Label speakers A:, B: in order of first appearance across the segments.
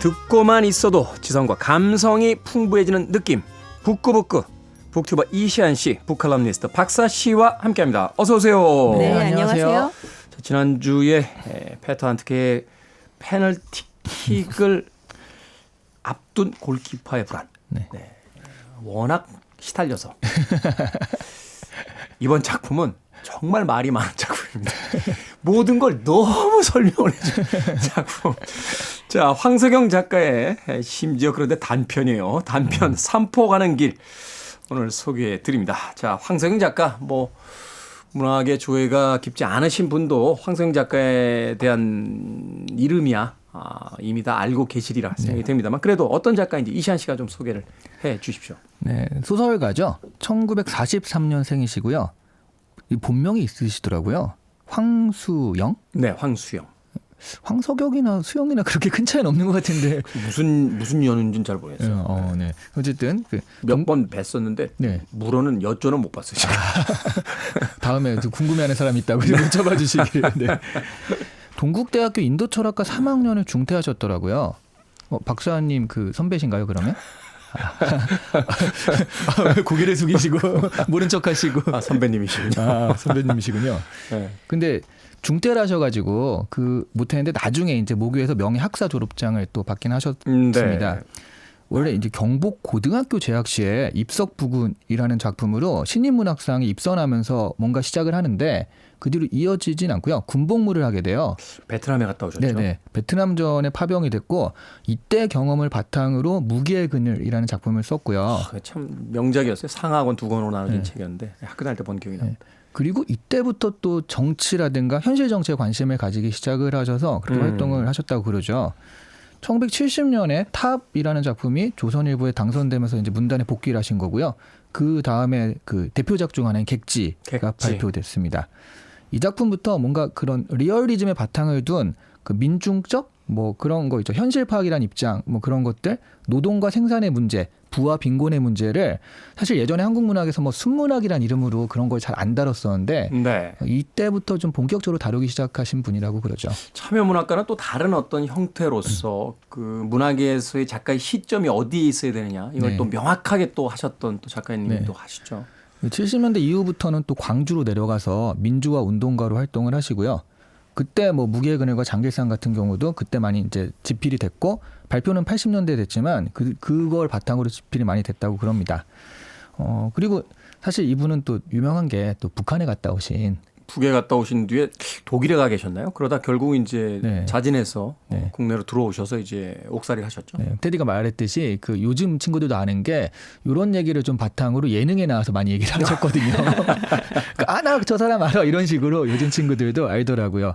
A: 듣고만 있어도 지성과 감성이 풍부해지는 느낌. 북구북구 북튜버 이시안 씨, 북칼럼니스트 박사 씨와 함께합니다. 어서 오세요.
B: 네, 안녕하세요.
A: 자, 지난주에 페트한트의 페널티킥을 앞둔 골키퍼의 불안.
B: 네.
A: 워낙 시달려서 이번 작품은 정말 말이 많은 작품입니다. 모든 걸 너무 설명을 해준 작품. 자, 황석영 작가의 심지어 그런데 단편이에요. 단편 삼포 가는 길 오늘 소개해 드립니다. 자, 황석영 작가 뭐 문학의 조예가 깊지 않으신 분도 황석영 작가에 대한 이름이야 이미 다 알고 계시리라 생각이 됩니다만 그래도 어떤 작가인지 이시안 씨가 좀 소개를 해 주십시오.
B: 네, 소설가죠. 1943년생이시고요. 이 본명이 있으시더라고요. 황수영?
A: 네, 황수영.
B: 황석영이나 수영이나 그렇게 큰 차이는 없는 것 같은데
A: 무슨 연인지는 잘 모르겠어요.
B: 네. 어쨌든
A: 몇 번 뵀었는데
B: 네.
A: 물어는 여쭤는 못 봤어요.
B: 다음에 궁금해하는 사람이 있다고 여쭤봐 주시길. 네. 동국대학교 인도철학과 3학년을 중퇴하셨더라고요. 박사님 그 선배신가요 그러면? 고개를 숙이시고 모른 척하시고
A: 선배님이시군요.
B: 선배님이시군요.
A: 네.
B: 근데 중퇴를 하셔가지고 못했는데 나중에 이제 모교에서 명예학사 졸업장을 또 받긴 하셨습니다.
A: 네.
B: 원래 이제 경복 고등학교 재학 시에 입석부군이라는 작품으로 신인문학상에 입선하면서 뭔가 시작을 하는데 그 뒤로 이어지진 않고요. 군복무를 하게 돼요.
A: 베트남에 갔다 오셨죠?
B: 네네. 베트남전에 파병이 됐고 이때 경험을 바탕으로 무기의 그늘이라는 작품을 썼고요.
A: 참 명작이었어요. 상하권 두 권으로 나눠진
B: 네.
A: 책이었는데 학교 다닐 때 본 기억이 납니다.
B: 그리고 이때부터 또 정치라든가 현실 정치에 관심을 가지기 시작을 하셔서 그렇게 활동을 하셨다고 그러죠. 1970년에 탑이라는 작품이 조선일보에 당선되면서 이제 문단에 복귀를 하신 거고요. 그 다음에 그 대표작 중 하나인 객지가 발표됐습니다. 이 작품부터 뭔가 그런 리얼리즘의 바탕을 둔 그 민중적 뭐 그런 거 있죠. 현실 파악이란 입장 뭐 그런 것들, 노동과 생산의 문제, 부와 빈곤의 문제를 사실 예전에 한국 문학에서 뭐 순문학이란 이름으로 그런 걸 잘 안 다뤘었는데
A: 네.
B: 이때부터 좀 본격적으로 다루기 시작하신 분이라고 그러죠.
A: 참여문학과는 또 다른 어떤 형태로서 그 문학에서의 작가의 시점이 어디에 있어야 되느냐 이걸
B: 네.
A: 또 명확하게 또 하셨던 또 작가님이
B: 네.
A: 또 하시죠.
B: 70년대 이후부터는 또 광주로 내려가서 민주화 운동가로 활동을 하시고요. 그때 뭐 무기의 그늘과 장길상 같은 경우도 그때 많이 이제 집필이 됐고 발표는 80년대에 됐지만 그걸 바탕으로 집필이 많이 됐다고 그럽니다. 그리고 사실 이분은 또 유명한 게 또 북한에 갔다 오신
A: 북에 갔다 오신 뒤에 독일에 가 계셨나요? 그러다 결국 이제
B: 네.
A: 자진해서
B: 네.
A: 국내로 들어오셔서 이제 옥살이를 하셨죠.
B: 네, 테디가 말했듯이 그 요즘 친구들도 아는 게 이런 얘기를 좀 바탕으로 예능에 나와서 많이 얘기를 하셨거든요. 아, 나 저 사람 알아 이런 식으로 요즘 친구들도 알더라고요.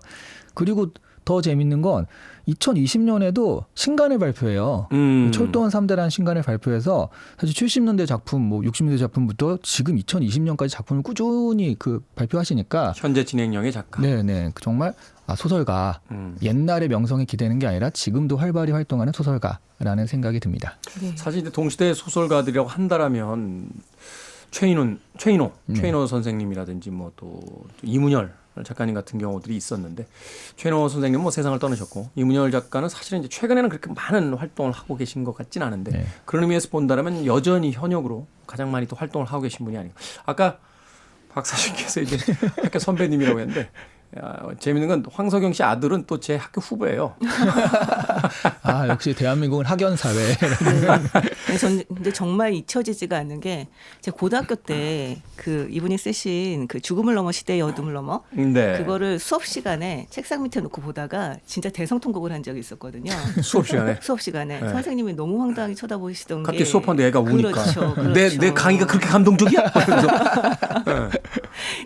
B: 그리고 더 재밌는 건 2020년에도 신간을 발표해요. 철도원 3대라는 신간을 발표해서 사실 70년대 작품, 뭐 60년대 작품부터 지금 2020년까지 작품을 꾸준히 발표하시니까
A: 현재 진행형의 작가.
B: 네네 정말 소설가 옛날의 명성에 기대는 게 아니라 지금도 활발히 활동하는 소설가라는 생각이 듭니다.
C: 네.
A: 사실 이제 동시대 소설가들이라고 한다라면 최인호 선생님이라든지 뭐 또 이문열 작가님 같은 경우들이 있었는데 최인호 선생님은 뭐 세상을 떠나셨고 이문열 작가는 사실은 이제 최근에는 그렇게 많은 활동을 하고 계신 것 같진 않은데
B: 네.
A: 그런 의미에서 본다면 여전히 현역으로 가장 많이 또 활동을 하고 계신 분이 아닌가. 아까 박사님께서 이제 학교 선배님이라고 했는데 재밌는 건 황석영 씨 아들은 또 제 학교 후배예요.
B: 아 역시 대한민국은 학연 사회.
C: 네, 저는 근데 정말 잊혀지지가 않는 게 제가 고등학교 때 그 이분이 쓰신 그 죽음을 넘어 시대의 어둠을 넘어
A: 네.
C: 그거를 수업 시간에 책상 밑에 놓고 보다가 진짜 대성통곡을 한 적이 있었거든요.
A: 수업 시간에.
C: 수업 시간에
A: 네.
C: 선생님이 너무 황당하게 쳐다보시던 게
A: 갑자기 수업하는데 애가 우니까.
C: 그렇죠.
A: 내 강의가 그렇게 감동적이야?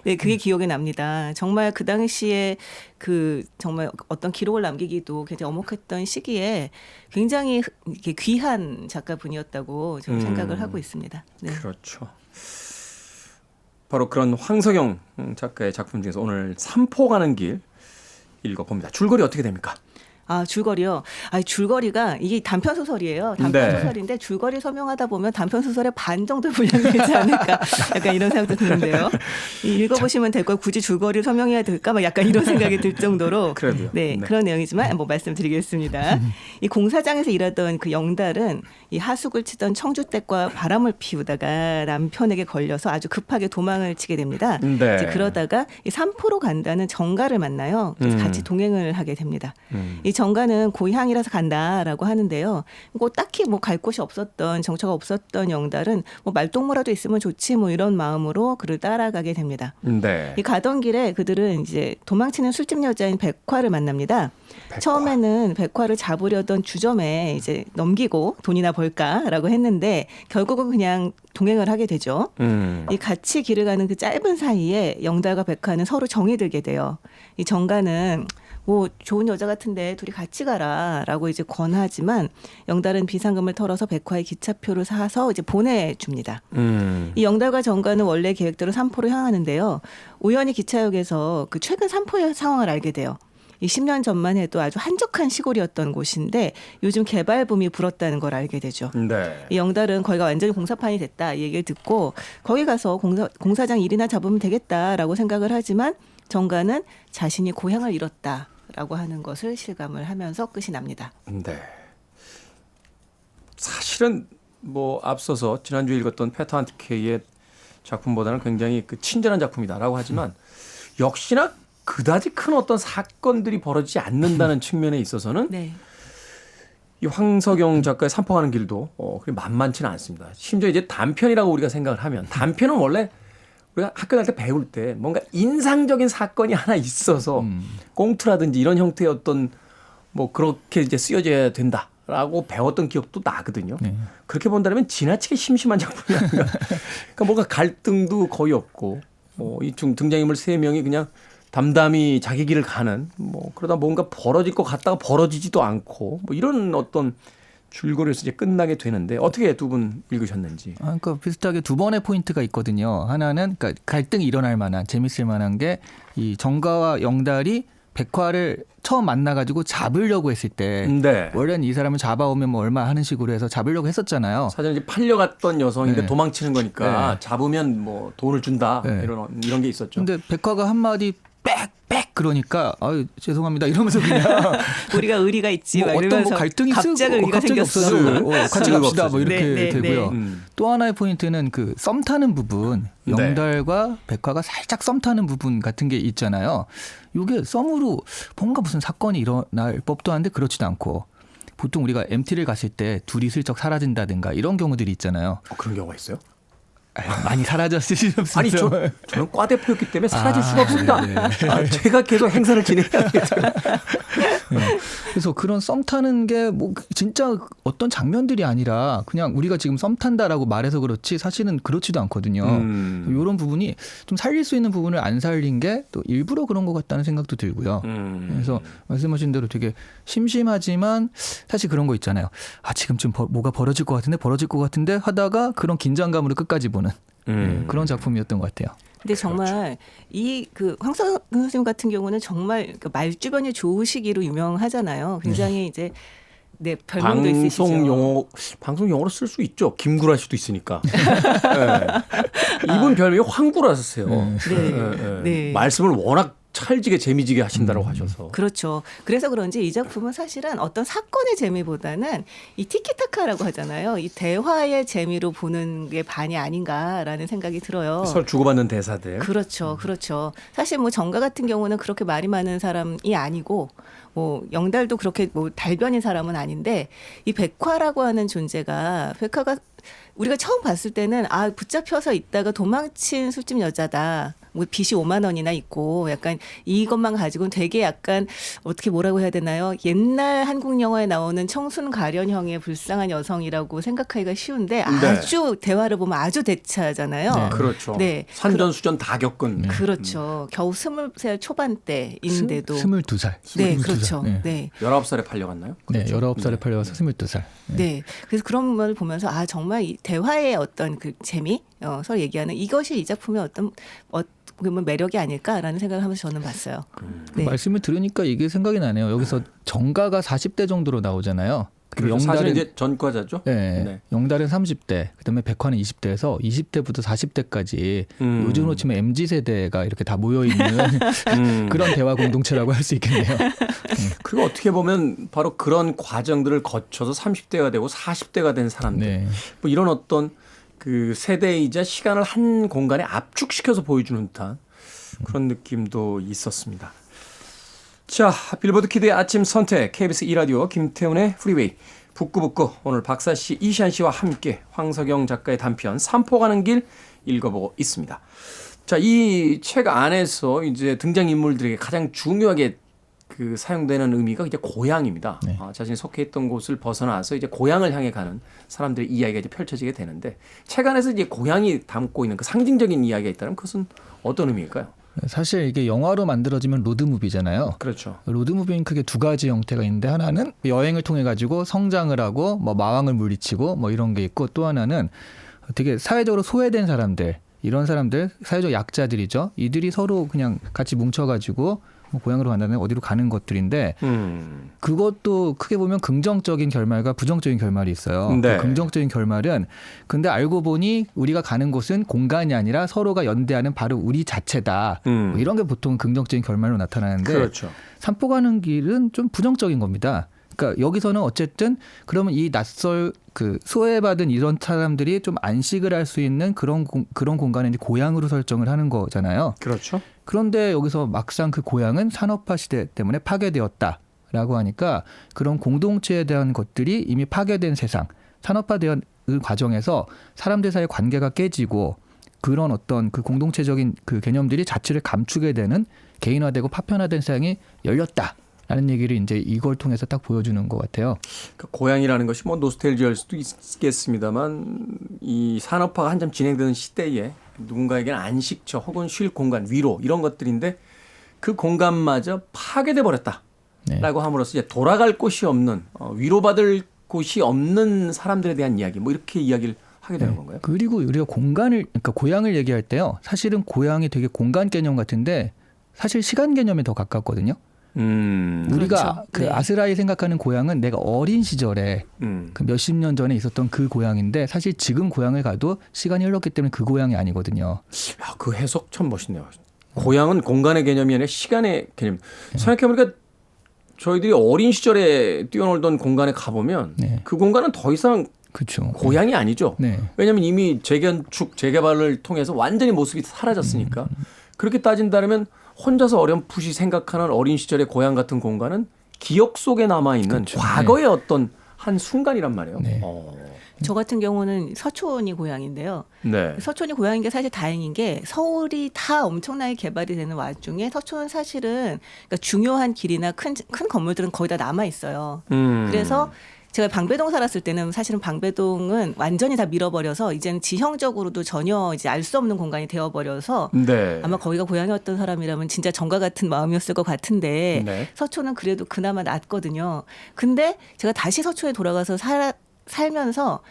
C: 네, 그게 기억에 납니다. 정말 그 당시에 그 정말 어떤 기록을 남기기도 굉장히 엄혹했던 시기에 굉장히 이렇게 귀한 작가분이었다고 저는 생각을 하고 있습니다. 네.
A: 그렇죠. 바로 그런 황석영 작가의 작품 중에서 오늘 삼포 가는 길 읽어봅니다. 줄거리 어떻게 됩니까?
C: 아, 줄거리요. 아, 줄거리가 이게 단편 소설이에요. 단편
A: 네.
C: 소설인데 줄거리 설명하다 보면 단편 소설의 반 정도 분량되지 않을까. 약간 이런 생각도 드는데요. 읽어보시면 될 걸 굳이 줄거리 설명해야 될까? 막 약간 이런 생각이 들 정도로.
A: 그래도요.
C: 네,
A: 네.
C: 그런 내용이지만 뭐 말씀드리겠습니다. 이 공사장에서 일하던 그 영달은 이 하숙을 치던 청주댁과 바람을 피우다가 남편에게 걸려서 아주 급하게 도망을 치게 됩니다.
A: 네.
C: 이제 그러다가 이 삼포로 간다는 정가를 만나요. 그래서 같이 동행을 하게 됩니다. 이 정가는 고향이라서 간다라고 하는데요. 뭐 딱히 뭐 갈 곳이 없었던 정처가 없었던 영달은 뭐 말동무라도 있으면 좋지 뭐 이런 마음으로 그를 따라가게 됩니다.
A: 네.
C: 이 가던 길에 그들은 이제 도망치는 술집 여자인 백화를 만납니다.
A: 백화.
C: 처음에는 백화를 잡으려던 주점에 이제 넘기고 돈이나 벌까라고 했는데 결국은 그냥 동행을 하게 되죠. 이 같이 길을 가는 그 짧은 사이에 영달과 백화는 서로 정이 들게 돼요. 이 정가는 뭐 좋은 여자 같은데 둘이 같이 가라라고 이제 권하지만 영달은 비상금을 털어서 백화의 기차표를 사서 이제 보내줍니다. 이 영달과 정가는 원래 계획대로 삼포로 향하는데요. 우연히 기차역에서 그 최근 삼포의 상황을 알게 돼요. 이 10년 전만 해도 아주 한적한 시골이었던 곳인데 요즘 개발 붐이 불었다는 걸 알게 되죠.
A: 네.
C: 이 영달은 거기가 완전히 공사판이 됐다 이 얘기를 듣고 거기 가서 공사장 일이나 잡으면 되겠다라고 생각을 하지만 정가는 자신이 고향을 잃었다라고 하는 것을 실감을 하면서 끝이 납니다.
A: 네. 사실은 뭐 앞서서 지난주에 읽었던 페터 한티케이의 작품보다는 굉장히 그 친절한 작품이다라고 하지만 역시나 그다지 큰 어떤 사건들이 벌어지지 않는다는 측면에 있어서는
C: 네.
A: 이 황석영 작가의 산포가는 길도 그리 만만치는 않습니다. 심지어 이제 단편이라고 우리가 생각을 하면 단편은 원래 우리가 학교 다닐 때 배울 때 뭔가 인상적인 사건이 하나 있어서 꽁트라든지 이런 형태의 어떤 뭐 그렇게 이제 쓰여져야 된다라고 배웠던 기억도 나거든요.
B: 네.
A: 그렇게 본다면 지나치게 심심한 작품이 아닌가. 그러니까 뭔가 갈등도 거의 없고 이 등장인물 세 명이 그냥 담담히 자기 길을 가는 뭐 그러다 뭔가 벌어질 것 같다가 벌어지지도 않고 뭐 이런 어떤 줄거리에서 이제 끝나게 되는데 어떻게 두 분 읽으셨는지.
B: 그러니까 비슷하게 두 번의 포인트가 있거든요. 하나는 그러니까 갈등이 일어날 만한 재밌을 만한 게 이 정가와 영달이 백화를 처음 만나가지고 잡으려고 했을 때
A: 네.
B: 원래는 이 사람을 잡아오면 뭐 얼마 하는 식으로 해서 잡으려고 했었잖아요.
A: 사실 이제 팔려갔던 여성인데
B: 네.
A: 도망치는 거니까
B: 네.
A: 잡으면 뭐 돈을 준다
B: 네.
A: 이런 게 있었죠.
B: 근데 백화가 한마디 빽빽 그러니까 아유 죄송합니다 이러면서 그냥
C: 우리가 의리가 있지.
B: 뭐
C: 막
B: 어떤
C: 이러면서
B: 뭐 갈등이
C: 갑자기 의리가
B: 갑자기
C: 생겼어.
B: 없어지고 같이 갑시다 뭐 이렇게
C: 네, 네,
B: 되고요.
C: 네.
B: 또 하나의 포인트는 그 썸 타는 부분
A: 네.
B: 영달과 백화가 살짝 썸 타는 부분 같은 게 있잖아요. 이게 썸으로 뭔가 무슨 사건이 일어날 법도 한데 그렇지도 않고 보통 우리가 MT를 갔을 때 둘이 슬쩍 사라진다든가 이런 경우들이 있잖아요.
A: 그런 경우가 있어요?
B: 많이 사라졌을 수 없어요.
A: 아니 저는 과 대표였기 때문에 사라질 수가 없습니다.
B: 네.
A: 제가 계속 행사를 진행해야 되겠죠.
B: 그래서 그런 썸 타는 게 뭐 진짜 어떤 장면들이 아니라 그냥 우리가 지금 썸 탄다라고 말해서 그렇지 사실은 그렇지도 않거든요. 이런 부분이 좀 살릴 수 있는 부분을 안 살린 게 또 일부러 그런 것 같다는 생각도 들고요. 그래서 말씀하신 대로 되게 심심하지만 사실 그런 거 있잖아요. 아 지금쯤 뭐가 벌어질 것 같은데 하다가 그런 긴장감으로 끝까지 보는 그런 작품이었던 것 같아요.
C: 근데 정말 이 그 황석영 선생님 같은 경우는 정말 그 말주변이 좋으시기로 유명하잖아요. 굉장히 이제 네 별명도 있으시죠.
A: 방송 용어로 쓸 수 있죠. 김구라 씨도 있으니까. 네. 이분 별명이 황구라셨어요.
C: 네.
A: 말씀을 워낙 찰지게 재미지게 하신다고 하셔서.
C: 그렇죠. 그래서 그런지 이 작품은 사실은 어떤 사건의 재미보다는 이 티키타카라고 하잖아요. 이 대화의 재미로 보는 게 반이 아닌가라는 생각이 들어요.
A: 서로 주고받는 대사들.
C: 그렇죠. 그렇죠. 사실 뭐 정가 같은 경우는 그렇게 말이 많은 사람이 아니고 뭐 영달도 그렇게 뭐 달변인 사람은 아닌데 이 백화라고 하는 존재가 백화가 우리가 처음 봤을 때는 아 붙잡혀서 있다가 도망친 술집 여자다. 뭐 빚이 5만 원이나 있고 약간 이것만 가지고는 되게 약간 어떻게 뭐라고 해야 되나요? 옛날 한국 영화에 나오는 청순 가련형의 불쌍한 여성이라고 생각하기가 쉬운데 아주 대화를 보면 아주 대차잖아요.
B: 네.
A: 그렇죠.
C: 네.
A: 산전수전 다 겪은.
C: 그렇죠. 겨우 20살 초반대인데도
B: 22살.
C: 네, 그렇죠.
B: 네.
C: 네.
A: 19살에 팔려갔나요?
B: 네,
A: 그렇죠.
B: 19살에 팔려와서 22살.
C: 네. 그래서 그런 걸 보면서 아 정말 이 대화의 어떤 그 재미 서로 얘기하는 이것이 이 작품의 어떤 보면 매력이 아닐까라는 생각을 하면서 저는 봤어요.
B: 그 말씀을 들으니까 이게 생각이 나네요. 여기서 정가가 40대 정도로 나오잖아요.
A: 그렇죠. 사실은 이제 전과자죠.
B: 네,
A: 네.
B: 영달은 30대, 그다음에 백화는 20대에서 20대부터 40대까지 요즘으로 치면 MZ 세대가 이렇게 다 모여 있는 그런 대화 공동체라고 할 수 있겠네요.
A: 그리고 어떻게 보면 바로 그런 과정들을 거쳐서 30대가 되고 40대가 된 사람들,
B: 네.
A: 뭐 이런 어떤 그 세대이자 시간을 한 공간에 압축시켜서 보여주는 듯한 그런 느낌도 있었습니다. 자, 빌보드 키드의 아침 선택, KBS 2라디오 김태훈의 프리웨이, 북구북구 오늘 박사 씨, 이시안 씨와 함께 황석영 작가의 단편 산포 가는 길 읽어보고 있습니다. 자, 이 책 안에서 이제 등장인물들에게 가장 중요하게 그 사용되는 의미가 이제 고향입니다.
B: 네.
A: 자신이 속해 있던 곳을 벗어나서 이제 고향을 향해 가는 사람들의 이야기가 이제 펼쳐지게 되는데 책 안에서 이제 고향이 담고 있는 그 상징적인 이야기가 있다면 그것은 어떤 의미일까요?
B: 사실 이게 영화로 만들어지면 로드무비잖아요.
A: 그렇죠.
B: 로드무비는 크게 두 가지 형태가 있는데 하나는 여행을 통해 가지고 성장을 하고 뭐 마왕을 물리치고 뭐 이런 게 있고 또 하나는 되게 사회적으로 소외된 사람들 이런 사람들 사회적 약자들이죠. 이들이 서로 그냥 같이 뭉쳐가지고 뭐 고향으로 간다면 어디로 가는 것들인데 그것도 크게 보면 긍정적인 결말과 부정적인 결말이 있어요.
A: 네.
B: 그 긍정적인 결말은 근데 알고 보니 우리가 가는 곳은 공간이 아니라 서로가 연대하는 바로 우리 자체다. 뭐 이런 게 보통 긍정적인 결말로 나타나는데
A: 그렇죠.
B: 산포 가는 길은 좀 부정적인 겁니다. 그러니까 여기서는 어쨌든 그러면 이 낯설 그 소외받은 이런 사람들이 좀 안식을 할 수 있는 그런 공간을 이제 고향으로 설정을 하는 거잖아요.
A: 그렇죠.
B: 그런데 여기서 막상 그 고향은 산업화 시대 때문에 파괴되었다라고 하니까 그런 공동체에 대한 것들이 이미 파괴된 세상, 산업화된 과정에서 사람들 사이의 관계가 깨지고 그런 어떤 그 공동체적인 그 개념들이 자취를 감추게 되는 개인화되고 파편화된 세상이 열렸다. 라는 얘기를 이제 이걸 통해서 딱 보여주는 것 같아요.
A: 그 고향이라는 것이 뭐 노스텔지아일 수도 있겠습니다만 이 산업화가 한참 진행되는 시대에 누군가에게는 안식처 혹은 쉴 공간, 위로 이런 것들인데 그 공간마저 파괴돼 버렸다라고
B: 네.
A: 함으로써 이제 돌아갈 곳이 없는 위로받을 곳이 없는 사람들에 대한 이야기 뭐 이렇게 이야기를 하게 되는 건가요?
B: 그리고 우리가 그러니까 고향을 얘기할 때요. 사실은 고향이 되게 공간 개념 같은데 사실 시간 개념에 더 가깝거든요. 우리가
C: 그렇죠.
B: 그
C: 네.
B: 아스라이 생각하는 고향은 내가 어린 시절에 그 몇십 년 전에 있었던 그 고향인데 사실 지금 고향을 가도 시간이 흘렀기 때문에 그 고향이 아니거든요.
A: 야, 그 해석 참 멋있네요. 고향은 공간의 개념이 아니라 시간의 개념. 생각해보니까 저희들이 어린 시절에 뛰어놀던 공간에 가보면
B: 네.
A: 그 공간은 더 이상
B: 그렇죠.
A: 고향이 아니죠.
B: 네.
A: 왜냐하면 이미 재건축, 재개발을 통해서 완전히 모습이 사라졌으니까. 그렇게 따진다면 혼자서 어렴풋이 생각하는 어린 시절의 고향 같은 공간은 기억 속에 남아있는
B: 그렇죠.
A: 과거의 어떤 한 순간이란 말이에요.
B: 네.
C: 저 같은 경우는 서촌이 고향인데요.
A: 네.
C: 서촌이 고향인 게 사실 다행인 게 서울이 다 엄청나게 개발이 되는 와중에 서촌은 사실은 그러니까 중요한 길이나 큰 건물들은 거의 다 남아 있어요. 그래서 제가 방배동 살았을 때는 사실은 방배동은 완전히 다 밀어버려서 이제는 지형적으로도 전혀 이제 알 수 없는 공간이 되어버려서
A: 네.
C: 아마 거기가 고향이었던 사람이라면 진짜 정과 같은 마음이었을 것 같은데
A: 네.
C: 서촌은 그래도 그나마 낫거든요. 근데 제가 다시 서촌에 돌아가서 살면서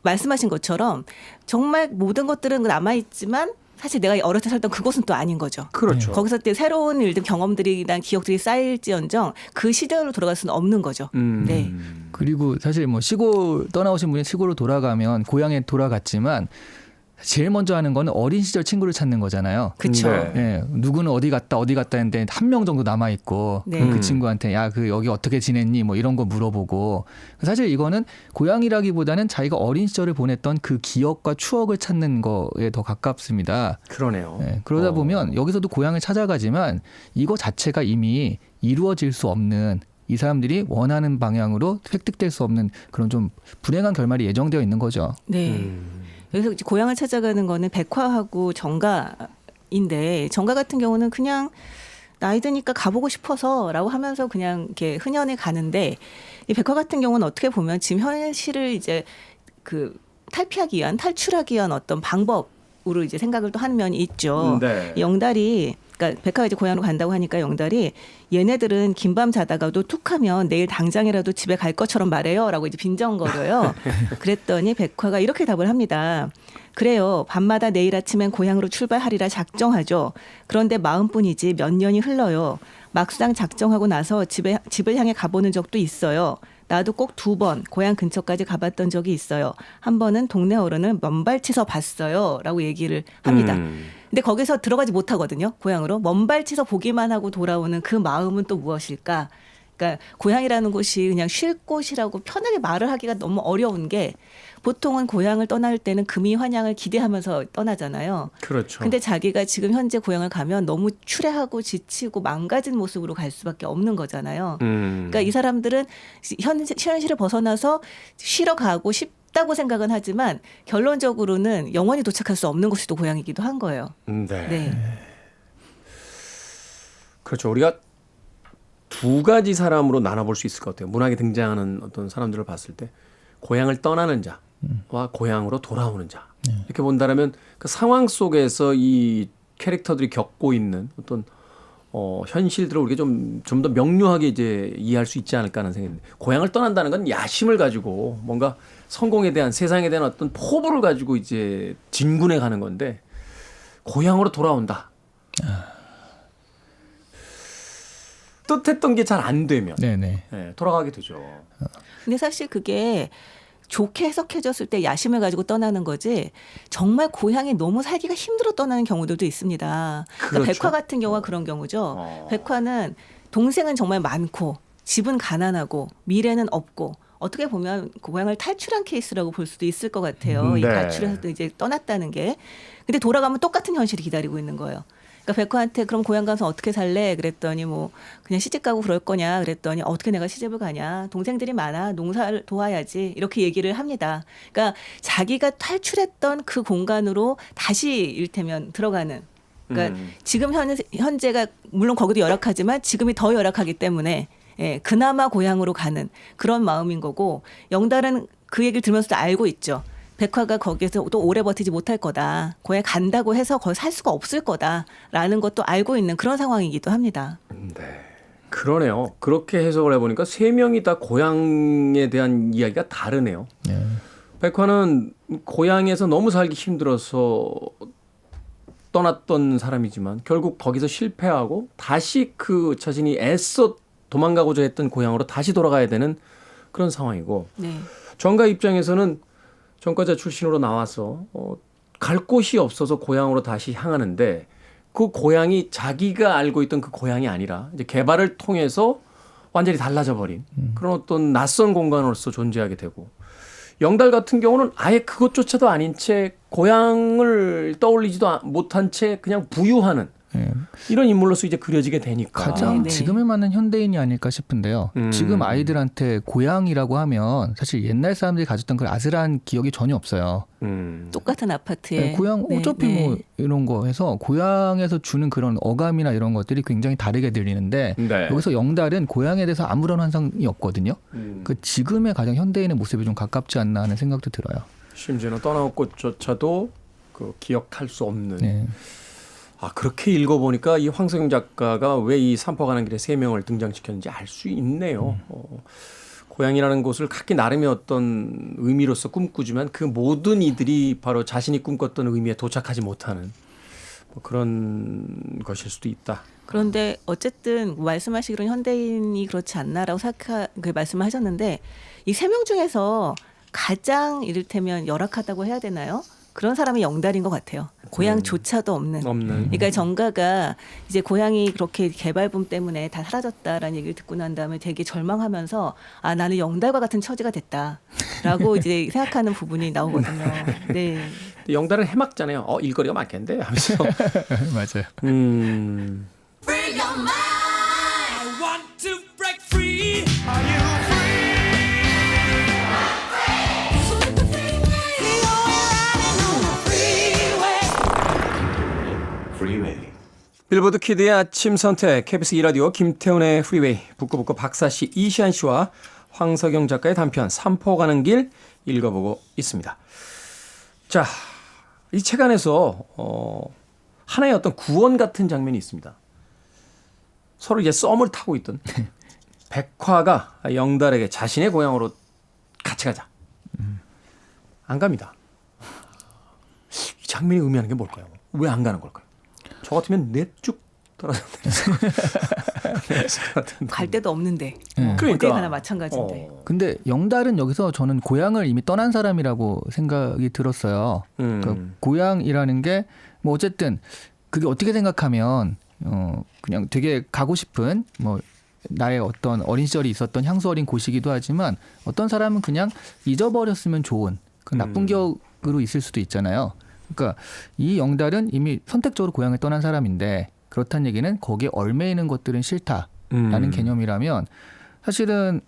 C: 말씀하신 것처럼 정말 모든 것들은 남아있지만 사실 내가 어렸을 때 살던 그곳은 또 아닌 거죠.
A: 그렇죠.
C: 거기서 때 새로운 일들, 경험들이나 기억들이 쌓일지언정 그 시대로 돌아갈 수는 없는 거죠. 네.
B: 그리고 사실 뭐 시골 떠나오신 분이 시골로 돌아가면 고향에 돌아갔지만 제일 먼저 하는 거는 어린 시절 친구를 찾는 거잖아요.
C: 그렇죠.
A: 네.
B: 예, 누구는 어디 갔다 했는데 한 명 정도 남아 있고
C: 네.
B: 그 친구한테 야, 그 여기 어떻게 지냈니? 뭐 이런 거 물어보고 사실 이거는 고향이라기보다는 자기가 어린 시절을 보냈던 그 기억과 추억을 찾는 거에 더 가깝습니다.
A: 그러네요.
B: 예, 그러다 보면 여기서도 고향을 찾아가지만 이거 자체가 이미 이루어질 수 없는 이 사람들이 원하는 방향으로 획득될 수 없는 그런 좀 불행한 결말이 예정되어 있는 거죠.
C: 네. 그래서 이제 고향을 찾아가는 거는 백화하고 정가인데 정가 같은 경우는 그냥 나이 드니까 가보고 싶어서라고 하면서 그냥 이렇게 흔연히 가는데 이 백화 같은 경우는 어떻게 보면 지금 현실을 이제 그 탈피하기 위한 탈출하기 위한 어떤 방법으로 이제 생각을 또 하는 면이 있죠.
A: 네.
C: 영달이 그러니까 백화가 이제 고향으로 간다고 하니까 영달이 얘네들은 긴 밤 자다가도 툭하면 내일 당장이라도 집에 갈 것처럼 말해요라고 이제 빈정거려요. 그랬더니 백화가 이렇게 답을 합니다. 그래요. 밤마다 내일 아침엔 고향으로 출발하리라 작정하죠. 그런데 마음뿐이지 몇 년이 흘러요. 막상 작정하고 나서 집을 향해 가보는 적도 있어요. 나도 꼭 2번 고향 근처까지 가봤던 적이 있어요. 한 번은 동네 어른을 먼발치서 봤어요. 라고 얘기를 합니다. 근데 거기서 들어가지 못하거든요. 고향으로. 먼발치서 보기만 하고 돌아오는 그 마음은 또 무엇일까? 그러니까 고향이라는 곳이 그냥 쉴 곳이라고 편하게 말을 하기가 너무 어려운 게 보통은 고향을 떠날 때는 금이 환양을 기대하면서 떠나잖아요.
A: 그렇죠.
C: 근데 자기가 지금 현재 고향을 가면 너무 추레하고 지치고 망가진 모습으로 갈 수밖에 없는 거잖아요. 그러니까 이 사람들은 현실을 벗어나서 쉬러 가고 싶다고 생각은 하지만 결론적으로는 영원히 도착할 수 없는 곳이 또 고향이기도 한 거예요.
A: 네.
C: 네.
A: 그렇죠. 우리가 두 가지 사람으로 나눠볼 수 있을 것 같아요. 문학에 등장하는 어떤 사람들을 봤을 때 고향을 떠나는 자와 고향으로 돌아오는 자 이렇게 본다면 그 상황 속에서 이 캐릭터들이 겪고 있는 어떤 현실들을 우리가 좀 더 명료하게 이제 이해할 수 있지 않을까 하는 생각인데 고향을 떠난다는 건 야심을 가지고 뭔가 성공에 대한 세상에 대한 어떤 포부를 가지고 이제 진군해 가는 건데 고향으로 돌아온다. 뜻했던 게 잘 안 되면
B: 네네.
A: 네, 돌아가게 되죠.
C: 근데 사실 그게 좋게 해석해졌을 때 야심을 가지고 떠나는 거지 정말 고향에 너무 살기가 힘들어 떠나는 경우들도 있습니다. 그러니까
A: 그렇죠.
C: 백화 같은 경우가 그런 경우죠. 백화는 동생은 정말 많고 집은 가난하고 미래는 없고 어떻게 보면 고향을 탈출한 케이스라고 볼 수도 있을 것 같아요. 이
A: 네.
C: 가출해서 이제 떠났다는 게. 근데 돌아가면 똑같은 현실이 기다리고 있는 거예요. 그러니까 백화한테 그럼 고향 가서 어떻게 살래? 그랬더니 뭐 그냥 시집 가고 그럴 거냐? 그랬더니 어떻게 내가 시집을 가냐? 동생들이 많아. 농사를 도와야지. 이렇게 얘기를 합니다. 그러니까 자기가 탈출했던 그 공간으로 다시 일테면 들어가는. 그러니까 지금 현재가 물론 거기도 열악하지만 지금이 더 열악하기 때문에 예, 그나마 고향으로 가는 그런 마음인 거고 영달은 그 얘기를 들으면서도 알고 있죠. 백화가 거기에서 또 오래 버티지 못할 거다. 고향 간다고 해서 거기 살 수가 없을 거다라는 것도 알고 있는 그런 상황이기도 합니다.
A: 네. 그러네요. 그렇게 해석을 해보니까 세 명이 다 고향에 대한 이야기가 다르네요.
B: 네.
A: 백화는 고향에서 너무 살기 힘들어서 떠났던 사람이지만 결국 거기서 실패하고 다시 그 자신이 애써 도망가고자 했던 고향으로 다시 돌아가야 되는 그런 상황이고
C: 네.
A: 정가 입장에서는 전과자 출신으로 나와서 갈 곳이 없어서 고향으로 다시 향하는데 그 고향이 자기가 알고 있던 그 고향이 아니라 이제 개발을 통해서 완전히 달라져 버린 그런 어떤 낯선 공간으로서 존재하게 되고 영달 같은 경우는 아예 그것조차도 아닌 채 고향을 떠올리지도 못한 채 그냥 부유하는
B: 네.
A: 이런 인물로서 이제 그려지게 되니까
B: 가장
C: 네.
B: 지금에 맞는 현대인이 아닐까 싶은데요. 지금 아이들한테 고향이라고 하면 사실 옛날 사람들이 가졌던 그 아슬한 기억이 전혀 없어요.
C: 똑같은 아파트에
B: 네, 고향
C: 네,
B: 어차피
C: 네.
B: 뭐 이런 거 해서 고향에서 주는 그런 어감이나 이런 것들이 굉장히 다르게 들리는데
A: 네.
B: 여기서 영달은 고향에 대해서 아무런 환상이 없거든요. 그 지금의 가장 현대인의 모습이 좀 가깝지 않나 하는 생각도 들어요.
A: 심지어는 떠나온 곳조차도 그 기억할 수 없는
B: 네.
A: 그렇게 읽어보니까 이 황석영 작가가 왜 이 산포 가는 길에 세 명을 등장시켰는지 알 수 있네요. 고향이라는 곳을 각기 나름의 어떤 의미로서 꿈꾸지만 그 모든 이들이 바로 자신이 꿈꿨던 의미에 도착하지 못하는 뭐 그런 것일 수도 있다.
C: 그런데 어쨌든 말씀하시기로는 현대인이 그렇지 않나라고 그 말씀을 하셨는데 이 세 명 중에서 가장 이를테면 열악하다고 해야 되나요? 그런 사람이 영달인 것 같아요. 고향조차도 없는. 그러니까 정가가 이제 고향이 그렇게 개발붐 때문에 다 사라졌다라는 얘기를 듣고 난 다음에 되게 절망하면서 나는 영달과 같은 처지가 됐다라고 이제 생각하는 부분이 나오거든요. 네.
A: 영달은 해막잖아요. 일거리가 많겠는데 하면서.
B: 맞아요.
D: Free your mind. I want to break free. Are you free? I'm free. So let the freeway. Riding on the freeway.
E: Freeway.
A: 빌보드 키드의 아침 선택 KBS 2라디오 김태훈의 프리웨이 북구북구 박사씨 이시안씨와 황석영 작가의 단편 산포 가는 길 읽어보고 있습니다. 자, 이 책 안에서 하나의 어떤 구원 같은 장면이 있습니다. 서로 이제 썸을 타고 있던 백화가 영달에게 자신의 고향으로 같이 가자. 안 갑니다. 이 장면이 의미하는 게 뭘까요? 왜 안 가는 걸까요? 저 같으면 냅쭉 떨어져 내렸을 것 같은데.
C: 갈 데도 없는데
A: 그러니까.
C: 어디 가나 마찬가지인데.
B: 근데 영달은 여기서 저는 고향을 이미 떠난 사람이라고 생각이 들었어요. 그러니까 고향이라는 게 뭐 어쨌든 그게 어떻게 생각하면 그냥 되게 가고 싶은 뭐 나의 어떤 어린 시절이 있었던 향수 어린 곳이기도 하지만 어떤 사람은 그냥 잊어버렸으면 좋은 그 나쁜 기억으로 있을 수도 있잖아요. 그러니까 이 영달은 이미 선택적으로 고향을 떠난 사람인데 그렇다는 얘기는 거기에 얽매이는 것들은 싫다라는 개념이라면 사실은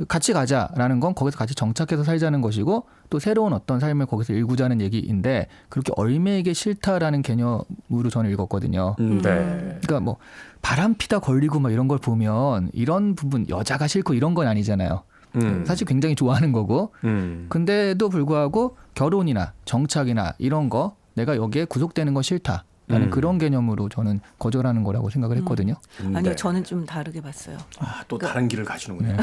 B: 같이 가자라는 건 거기서 같이 정착해서 살자는 것이고 또 새로운 어떤 삶을 거기서 일구자는 얘기인데 그렇게 얽매이기 싫다라는 개념으로 저는 읽었거든요.
A: 네.
B: 그러니까 뭐 바람 피다 걸리고 막 이런 걸 보면 이런 부분 여자가 싫고 이런 건 아니잖아요. 사실 굉장히 좋아하는 거고. 근데도 불구하고 결혼이나 정착이나 이런 거 내가 여기에 구속되는 거 싫다라는 그런 개념으로 저는 거절하는 거라고 생각을 했거든요.
C: 아니요, 저는 좀 다르게 봤어요.
A: 아, 또 다른 길을 가시는군요.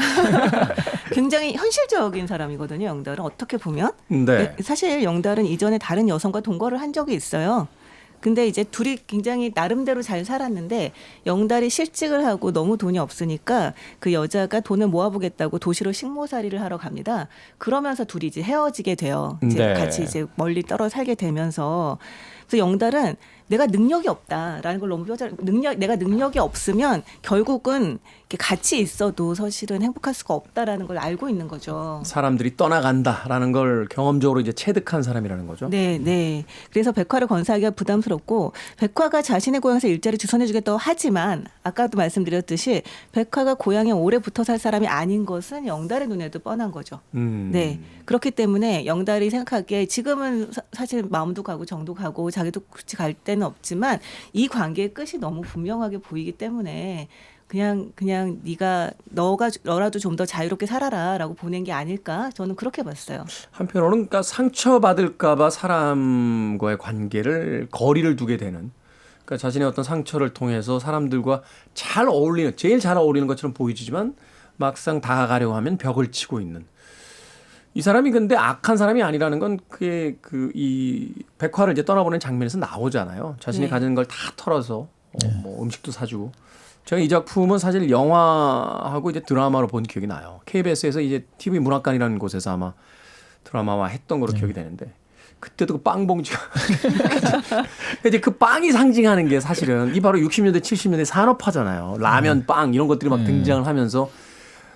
C: 굉장히 현실적인 사람이거든요. 영달은 어떻게 보면.
A: 네.
C: 사실 영달은 이전에 다른 여성과 동거를 한 적이 있어요. 근데 이제 둘이 굉장히 나름대로 잘 살았는데 영달이 실직을 하고 너무 돈이 없으니까 그 여자가 돈을 모아보겠다고 도시로 식모살이를 하러 갑니다. 그러면서 둘이 이제 헤어지게 돼요. 이제
A: 네.
C: 같이 이제 멀리 떨어져 살게 되면서 그래서 영달은 내가 능력이 없다라는 걸 너무 뼈저리 내가 능력이 없으면 결국은 이렇게 같이 있어도 사실은 행복할 수가 없다라는 걸 알고 있는 거죠.
A: 사람들이 떠나간다라는 걸 경험적으로 이제 체득한 사람이라는 거죠.
C: 네, 네. 그래서 백화를 건사하기가 부담스럽고 백화가 자신의 고향에서 일자리 주선해주겠다고 하지만 아까도 말씀드렸듯이 백화가 고향에 오래 붙어 살 사람이 아닌 것은 영달의 눈에도 뻔한 거죠. 네. 그렇기 때문에 영달이 생각하기에 지금은 사실 마음도 가고 정도 가고 자기도 굳이 갈 데는 없지만 이 관계의 끝이 너무 분명하게 보이기 때문에 그냥 너라도 좀 더 자유롭게 살아라라고 보낸 게 아닐까 저는 그렇게 봤어요.
A: 한편으로는 그러니까 상처받을까봐 사람과의 관계를 거리를 두게 되는 그러니까 자신의 어떤 상처를 통해서 사람들과 잘 어울리는 제일 잘 어울리는 것처럼 보이지만 막상 다가가려고 하면 벽을 치고 있는 이 사람이 근데 악한 사람이 아니라는 건 그게 이 백화를 이제 떠나보낸 장면에서 나오잖아요. 자신이
C: 네.
A: 가진 걸 다 털어서 뭐 음식도 사주고. 제가 이 작품은 사실 영화하고 이제 드라마로 본 기억이 나요. KBS에서 이제 TV 문학관이라는 곳에서 아마 드라마화 했던 걸로 기억이 되는데 그때도 그 빵 봉지가 이제 그 빵이 상징하는 게 사실은 이 바로 60년대 70년대 산업화잖아요. 라면, 빵 이런 것들이 막 등장을 하면서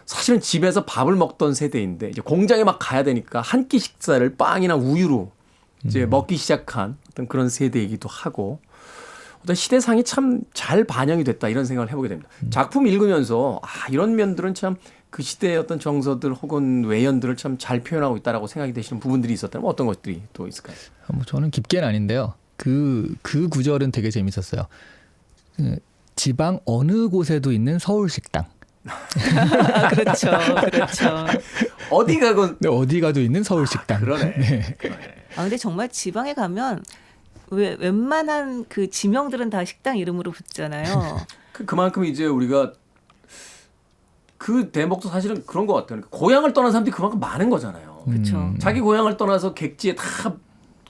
A: 사실은 집에서 밥을 먹던 세대인데 이제 공장에 막 가야 되니까 한 끼 식사를 빵이나 우유로 이제 먹기 시작한 어떤 그런 세대이기도 하고 어떤 시대상이 참 잘 반영이 됐다 이런 생각을 해보게 됩니다. 작품 읽으면서 이런 면들은 참 그 시대의 어떤 정서들 혹은 외연들을 참 잘 표현하고 있다라고 생각이 되시는 부분들이 있었다면 어떤 것들이 또 있을까요?
B: 뭐 저는 깊게는 아닌데요. 그 구절은 되게 재밌었어요. 지방 어느 곳에도 있는 서울 식당.
C: 그렇죠, 그렇죠.
A: 어디 가건
B: 네, 어디 가도 있는 서울 식당.
A: 그러네.
B: 네.
C: 근데 정말 지방에 가면 웬만한 그 지명들은 다 식당 이름으로 붙잖아요.
A: 그만큼 이제 우리가 그 대목도 사실은 그런 것 같아요. 그러니까 고향을 떠난 사람들이 그만큼 많은 거잖아요.
C: 그렇죠.
A: 자기 고향을 떠나서 객지에 다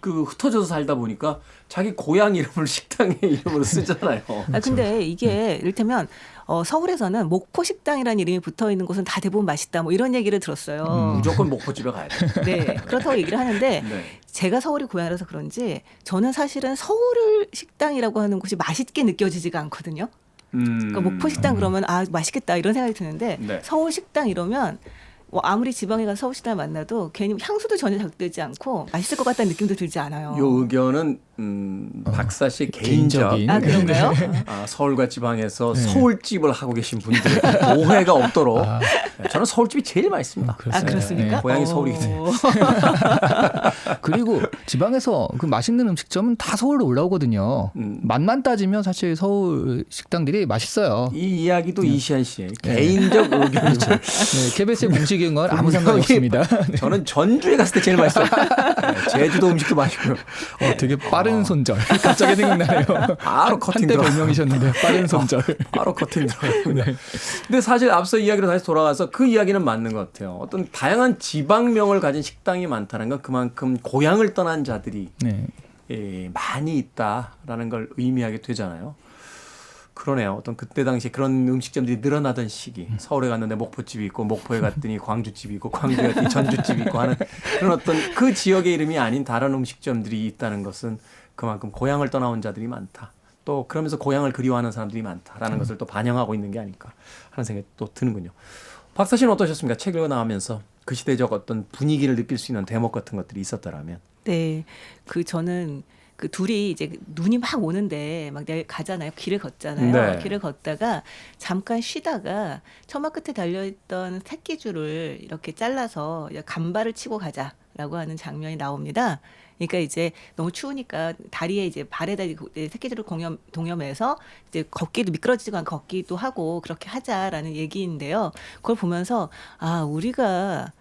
A: 흩어져서 살다 보니까 자기 고향 이름을 식당의 이름으로 쓰잖아요.
C: 근데 이게 이를테면 서울에서는 목포 식당이라는 이름이 붙어 있는 곳은 다 대부분 맛있다 뭐 이런 얘기를 들었어요.
A: 무조건 목포집에 가야 돼.
C: 네, 그렇다고 얘기를 하는데
A: 네.
C: 제가 서울이 고향이라서 그런지 저는 사실은 서울 식당이라고 하는 곳이 맛있게 느껴지지가 않거든요. 그러니까 목포 식당 그러면 맛있겠다 이런 생각이 드는데
A: 네.
C: 서울 식당 이러면 아무리 지방에 가서 서울 식당을 만나도 괜히 향수도 전혀 작되지 않고 맛있을 것 같다는 느낌도 들지 않아요.
A: 요 의견은 박사 씨의 개인적
B: 개인적인.
C: 그런가요?
A: 서울과 지방에서 서울집을 하고 계신 분들의 오해가 없도록 저는 서울집이 제일 맛있습니다.
C: 아 그렇습니까?
A: 고향이 서울이기 때문에.
B: 그리고 지방에서 그 맛있는 음식점은 다 서울로 올라오거든요. 맛만 따지면 사실 서울 식당들이 맛있어요.
A: 이 이야기도 이시안 씨의 개인적 의견이죠.
B: 네, KBS의 공식인 건 아무 상관이 없습니다.
A: 저는 전주에 갔을 때 제일 맛있어요. 네, 제주도 음식도 맛있고요.
B: 되게 빠른 손절. 갑자기 생각나네요.
A: 바로 커팅
B: 한때
A: 들어.
B: 별명이셨는데 빠른 손절.
A: 바로 커팅 들어요. 근데 사실 앞서 이야기로 다시 돌아가서 그 이야기는 맞는 것 같아요. 어떤 다양한 지방명을 가진 식당이 많다는 건 그만큼 고향을 떠난 자들이
B: 네.
A: 많이 있다라는 걸 의미하게 되잖아요. 그러네요. 어떤 그때 당시 그런 음식점들이 늘어나던 시기. 서울에 갔는데 목포집이 있고 목포에 갔더니 광주집이 있고 광주에 갔더니 전주집이 있고 하는 그런 어떤 그 지역의 이름이 아닌 다른 음식점들이 있다는 것은 그만큼 고향을 떠나온 자들이 많다. 또 그러면서 고향을 그리워하는 사람들이 많다라는 것을 또 반영하고 있는 게 아닐까 하는 생각이 또 드는군요. 박사 씨는 어떠셨습니까? 책 읽어 나가면서 그 시대적 어떤 분위기를 느낄 수 있는 대목 같은 것들이 있었다라면.
C: 네, 저는 그 둘이 이제 눈이 막 오는데 막 내일 가잖아요. 길을 걷잖아요.
A: 네.
C: 길을 걷다가 잠깐 쉬다가 처마 끝에 달려있던 새끼줄을 이렇게 잘라서 간발을 치고 가자라고 하는 장면이 나옵니다. 그러니까 이제 너무 추우니까 다리에 이제 발에다 새끼줄을 동여매서 이제 걷기도 미끄러지지도 않고 걷기도 하고 그렇게 하자라는 얘기인데요. 그걸 보면서 아 우리가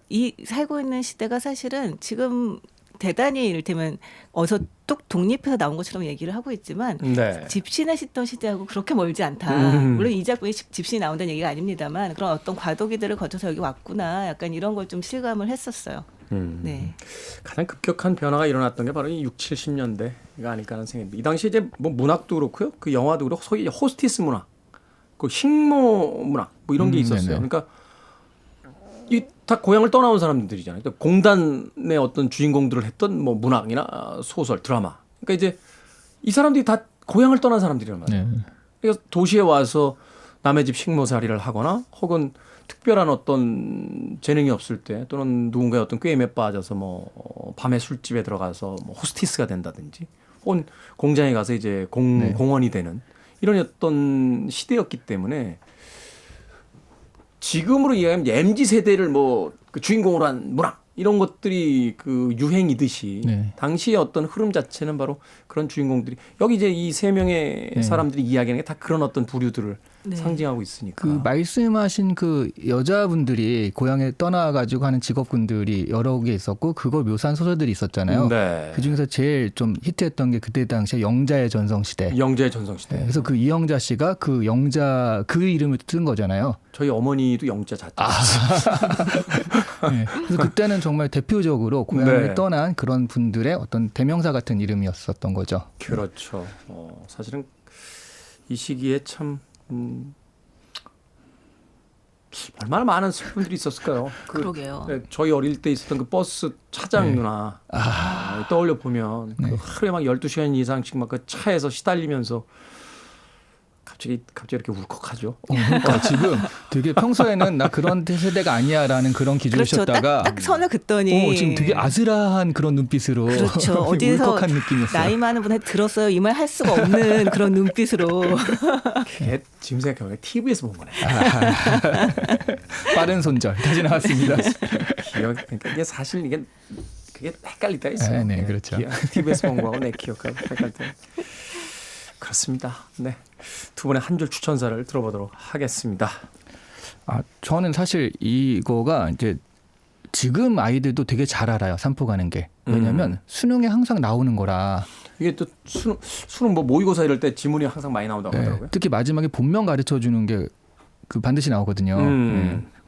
C: 이 살고 있는 시대가 사실은 지금 대단히 이를테면 어서 뚝 독립해서 나온 것처럼 얘기를 하고 있지만
A: 네.
C: 집신에 씻던 시대하고 그렇게 멀지 않다.
A: 음.
C: 물론 이 작품에 집신이 나온다는 얘기가 아닙니다만 그런 어떤 과도기들을 거쳐서 여기 왔구나. 약간 이런 걸 좀 실감을 했었어요. 네.
A: 가장 급격한 변화가 일어났던 게 바로 이 6, 70년대가 아닐까 하는 생각입니다. 이 당시에 이제 뭐 문학도 그렇고요. 그 영화도 그렇고 소위 호스티스 문학, 그 식모 문학 뭐 이런 게 있었어요.
B: 네네.
A: 그러니까 이 다 고향을 떠나온 사람들이잖아요. 그러니까 공단의 어떤 주인공들을 했던 뭐 문학이나 소설, 드라마. 그러니까 이제 이 사람들이 다 고향을 떠난 사람들이란 말이에요.
B: 네.
A: 그래서 도시에 와서 남의 집 식모살이를 하거나 혹은 특별한 어떤 재능이 없을 때 또는 누군가의 어떤 꾀임에 빠져서 뭐 밤에 술집에 들어가서 뭐 호스티스가 된다든지 혹은 공장에 가서 이제
B: 네.
A: 공원이 되는 이런 어떤 시대였기 때문에 지금으로 이해하면 MZ 세대를 뭐 그 주인공으로 한 문학 이런 것들이 그 유행이듯이
B: 네.
A: 당시의 어떤 흐름 자체는 바로 그런 주인공들이 여기 이제 이 세 명의
B: 네.
A: 사람들이 이야기하는 게 다 그런 어떤 부류들을
C: 네.
A: 상징하고 있으니까.
B: 그 말씀하신 그 여자분들이 고향에 떠나가지고 하는 직업군들이 여러 개 있었고 그걸 묘사한 소설들이 있었잖아요.
A: 네.
B: 그 중에서 제일 좀 히트했던 게 그때 당시에 영자의 전성시대.
A: 영자의 전성시대.
B: 네, 그래서 그 이영자 씨가 그 영자 그 이름을 쓴 거잖아요.
A: 저희 어머니도 영자 자체.
B: 네, 그래서 그때는 정말 대표적으로 고향을
A: 네.
B: 떠난 그런 분들의 어떤 대명사 같은 이름이었었던 거죠.
A: 그렇죠. 사실은 이 시기에 참 얼마나 많은 슬픔들이 있었을까요?
C: 그러게요.
A: 네, 저희 어릴 때 있었던 그 버스 차장
B: 네.
A: 누나 떠올려 보면 그
B: 네.
A: 하루에 막 12시간 이상씩 막 그 차에서 시달리면서 갑자기 이렇게 울컥하죠.
B: 그러니까 지금 되게 평소에는 나 그런 세대가 아니야라는 그런
C: 그렇죠.
B: 기준이셨다가
C: 딱 선을 긋더니
B: 지금 되게 아슬아한 그런 눈빛으로
C: 그렇죠. 어디서
B: 울컥한 느낌이었어요.
C: 나이 많은 분한테 들었어요. 이 말 할 수가 없는 그런 눈빛으로.
A: 그게 지금 생각해보면 TV에서 본 거네.
B: 빠른 손절 다시 나왔습니다.
A: 그러니까 이게 사실 그게 헷갈릴 때가 있어요.
B: 네, 그렇죠.
A: TV에서 본 거하고 내 기억하고 헷갈릴 때. 그렇습니다. 네, 두 분의 한 줄 추천사를 들어보도록 하겠습니다.
B: 저는 사실 이거가 이제 지금 아이들도 되게 잘 알아요. 산포 가는 게. 왜냐하면 수능에 항상 나오는 거라.
A: 이게 또 수능 뭐 모의고사 이럴 때 지문이 항상 많이 나온다고
B: 네,
A: 하더라고요.
B: 특히 마지막에 본명 가르쳐 주는 게 그 반드시 나오거든요.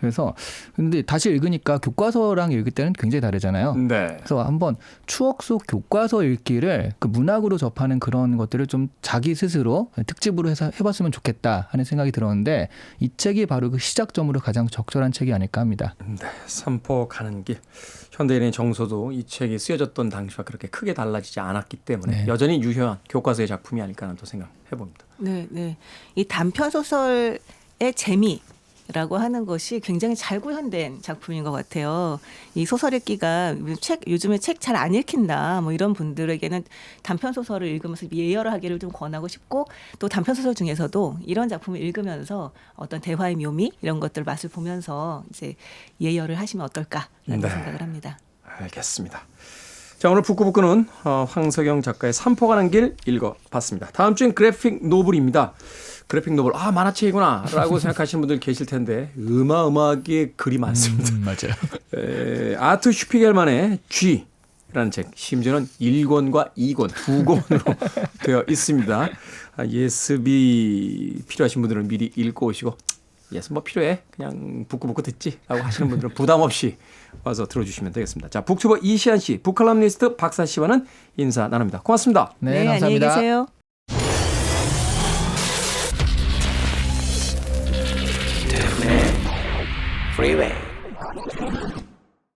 B: 그래서 근데 다시 읽으니까 교과서랑 읽을 때는 굉장히 다르잖아요.
A: 네.
B: 그래서 한번 추억 속 교과서 읽기를 그 문학으로 접하는 그런 것들을 좀 자기 스스로 특집으로 해서 해봤으면 좋겠다 하는 생각이 들었는데 이 책이 바로 그 시작점으로 가장 적절한 책이 아닐까 합니다.
A: 네, 산포 가는 길. 현대인의 정서도 이 책이 쓰여졌던 당시와 그렇게 크게 달라지지 않았기 때문에
B: 네.
A: 여전히 유효한 교과서의 작품이 아닐까 하는 또 생각해 봅니다.
C: 네, 네. 이 단편 소설의 재미 라고 하는 것이 굉장히 잘 구현된 작품인 것 같아요. 이 소설 읽기가 요즘에 책 잘 안 읽힌다 뭐 이런 분들에게는 단편 소설을 읽으면서 예열을 하기를 좀 권하고 싶고 또 단편 소설 중에서도 이런 작품을 읽으면서 어떤 대화의 묘미 이런 것들 맛을 보면서 이제 예열을 하시면 어떨까라는
A: 네.
C: 생각을 합니다.
A: 알겠습니다. 자, 오늘 북구북구는 황석영 작가의 산포 가는 길 읽어봤습니다. 다음 주엔 그래픽 노블입니다. 그래픽 노블, 만화책이구나 라고 생각하시는 분들 계실 텐데 어마어마하게 글이 많습니다.
B: 맞아요.
A: 아트 슈피겔만의 G라는 책, 심지어는 1권과 2권, 2권으로 되어 있습니다. 예습이 필요하신 분들은 미리 읽고 오시고 예습 뭐 필요해? 그냥 북구북구 듣지? 라고 하시는 분들은 부담 없이 와서 들어주시면 되겠습니다. 자, 북튜버 이시안 씨, 북칼럼니스트 박사 씨와는 인사 나눕니다. 고맙습니다.
B: 네, 감사합니다.
C: 안녕히 계세요.
D: Freeway.